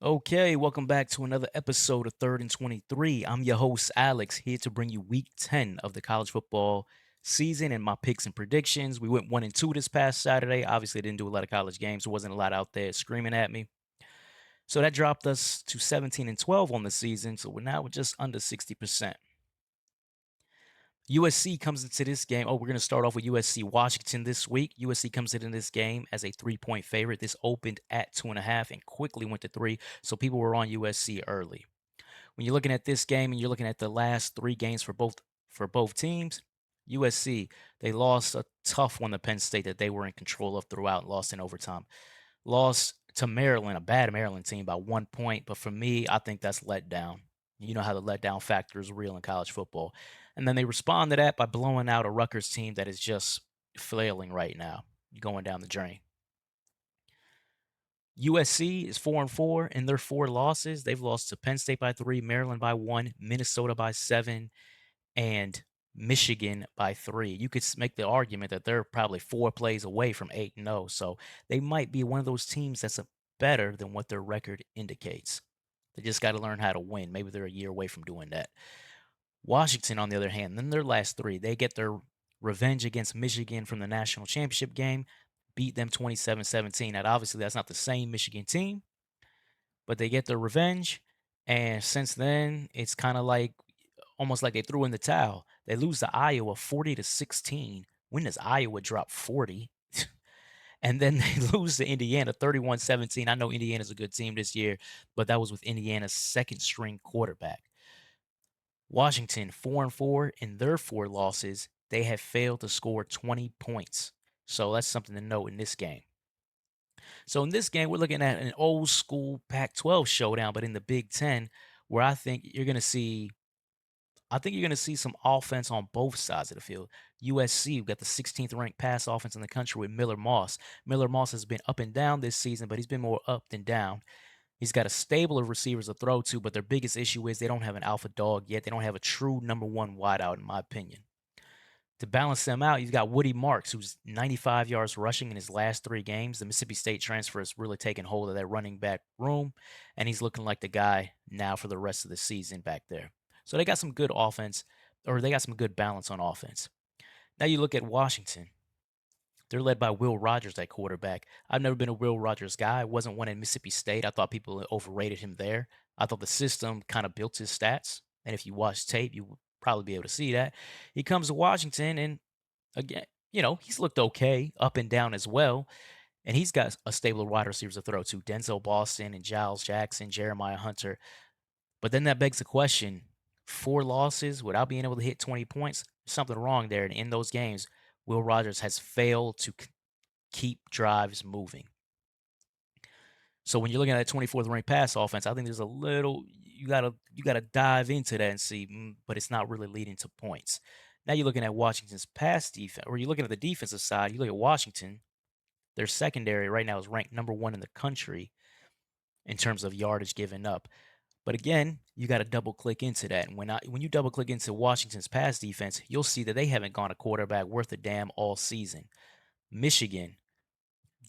Okay, welcome back to another episode of Third and 23. I'm your host, Alex, here to bring you week 10 of the college football season and my picks and predictions. We went 1 and 2 this past Saturday. Obviously, I didn't do a lot of college games. There wasn't a lot out there screaming at me. So that dropped us to 17 and 12 on the season. So we're now just under 60%. USC comes into this game. We're going to start off with USC Washington this week. USC comes into this game as a 3-point favorite. This opened at 2.5 and quickly went to 3. So people were on USC early. When you're looking at this game and you're looking at the last 3 games for both teams, USC, they lost a tough one to Penn State that they were in control of throughout and lost in overtime. Lost to Maryland, a bad Maryland team by 1 point. But for me, I think that's let down. You know how the letdown factor is real in college football. And then they respond to that by blowing out a Rutgers team that is just flailing right now, going down the drain. USC is 4-4 in their 4 losses. They've lost to Penn State by 3, Maryland by 1, Minnesota by 7, and Michigan by 3. You could make the argument that they're probably 4 plays away from 8-0. So they might be one of those teams that's better than what their record indicates. They just got to learn how to win. Maybe they're a year away from doing that. Washington, on the other hand, in their last 3, they get their revenge against Michigan from the national championship game, beat them 27-17. Now, obviously, that's not the same Michigan team, but they get their revenge. And since then, it's kind of like almost like they threw in the towel. They lose to Iowa 40-16. When does Iowa drop 40? And then they lose to Indiana 31-17. I know Indiana's a good team this year, but that was with Indiana's second string quarterback. Washington 4-4 in their 4 losses. They have failed to score 20 points. So that's something to note in this game. So in this game, we're looking at an old school Pac-12 showdown, but in the Big Ten, where I think you're gonna see some offense on both sides of the field. USC, we've got the 16th ranked pass offense in the country with Miller Moss. Miller Moss has been up and down this season, but he's been more up than down. He's got a stable of receivers to throw to, but their biggest issue is they don't have an alpha dog yet. They don't have a true number one wideout, in my opinion. To balance them out, you've got Woody Marks, who's 95 yards rushing in his last 3 games. The Mississippi State transfer has really taken hold of that running back room, and he's looking like the guy now for the rest of the season back there. So they got some good offense, or they got some good balance on offense. Now you look at Washington. They're led by Will Rogers at quarterback. I've never been a Will Rogers guy. I wasn't one in Mississippi State. I thought people overrated him there. I thought the system kind of built his stats. And if you watch tape, you would probably be able to see that. He comes to Washington, and again, he's looked okay up and down as well. And he's got a stable of wide receivers to throw to Denzel Boston and Giles Jackson, Jeremiah Hunter. But then that begs the question, 4 losses without being able to hit 20 points, something wrong there. And in those games, Will Rogers has failed to keep drives moving. So when you're looking at that 24th ranked pass offense, I think there's a little you gotta dive into that and see, but it's not really leading to points. Now you're looking at Washington's pass defense, or you're looking at the defensive side. You look at Washington, their secondary right now is ranked number 1 in the country in terms of yardage given up. But again, you got to double click into that. And when you double click into Washington's pass defense, you'll see that they haven't gone a quarterback worth a damn all season. Michigan,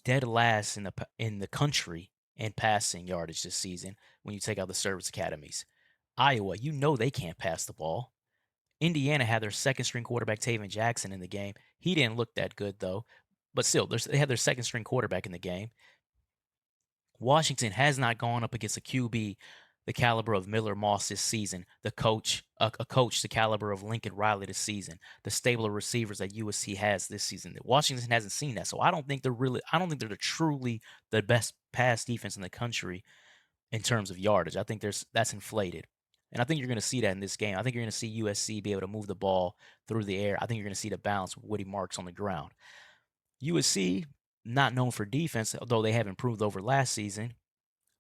dead last in the country in passing yardage this season when you take out the service academies. Iowa, they can't pass the ball. Indiana had their second string quarterback Taven Jackson in the game. He didn't look that good though, but still, they had their second string quarterback in the game. Washington has not gone up against a QB the caliber of Miller Moss this season, a coach the caliber of Lincoln Riley this season, the stable of receivers that USC has this season. Washington hasn't seen that. So I don't think they're truly the best pass defense in the country in terms of yardage. I think that's inflated. And I think you're going to see that in this game. I think you're going to see USC be able to move the ball through the air. I think you're going to see the balance with Woody Marks on the ground. USC, not known for defense, although they have improved over last season.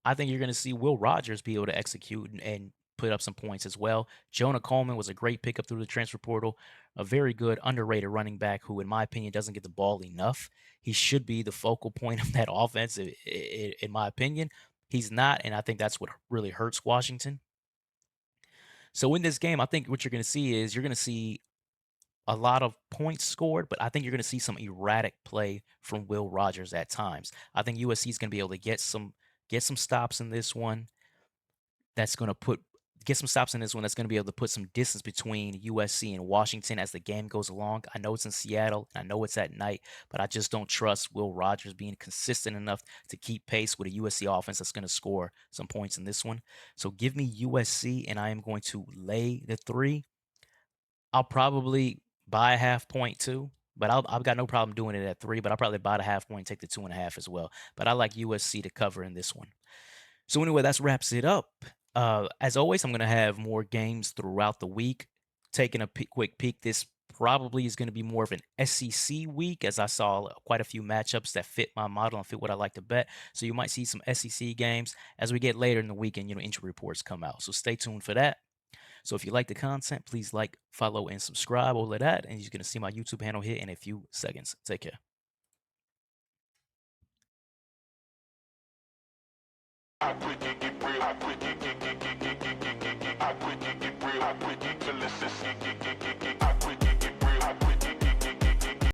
I think you're going to see Will Rogers be able to execute and put up some points as well. Jonah Coleman was a great pickup through the transfer portal, a very good underrated running back who, in my opinion, doesn't get the ball enough. He should be the focal point of that offense, in my opinion. He's not, and I think that's what really hurts Washington. So in this game, I think what you're going to see a lot of points scored, but I think you're going to see some erratic play from Will Rogers at times. I think USC is going to be able to get some Get some stops in this one that's going to put get some stops in this one that's going to be able to put some distance between USC and Washington as the game goes along. I know it's in Seattle. I know it's at night, but I just don't trust Will Rogers being consistent enough to keep pace with a USC offense that's going to score some points in this one. So give me USC, and I am going to lay the 3. I'll probably buy a half point too, but I've got no problem doing it at 3, but I'll probably buy the half point and take the 2.5 as well. But I like USC to cover in this one. So anyway, that wraps it up. As always, I'm going to have more games throughout the week. Taking a quick peek, this probably is going to be more of an SEC week, as I saw quite a few matchups that fit my model and fit what I like to bet. So you might see some SEC games as we get later in the week and injury reports come out. So stay tuned for that. So if you like the content, please like, follow, and subscribe. All of that, and you're going to see my YouTube handle here in a few seconds. Take care. I quit, get real. I quit, get real. I quit, get real. I quit, get real.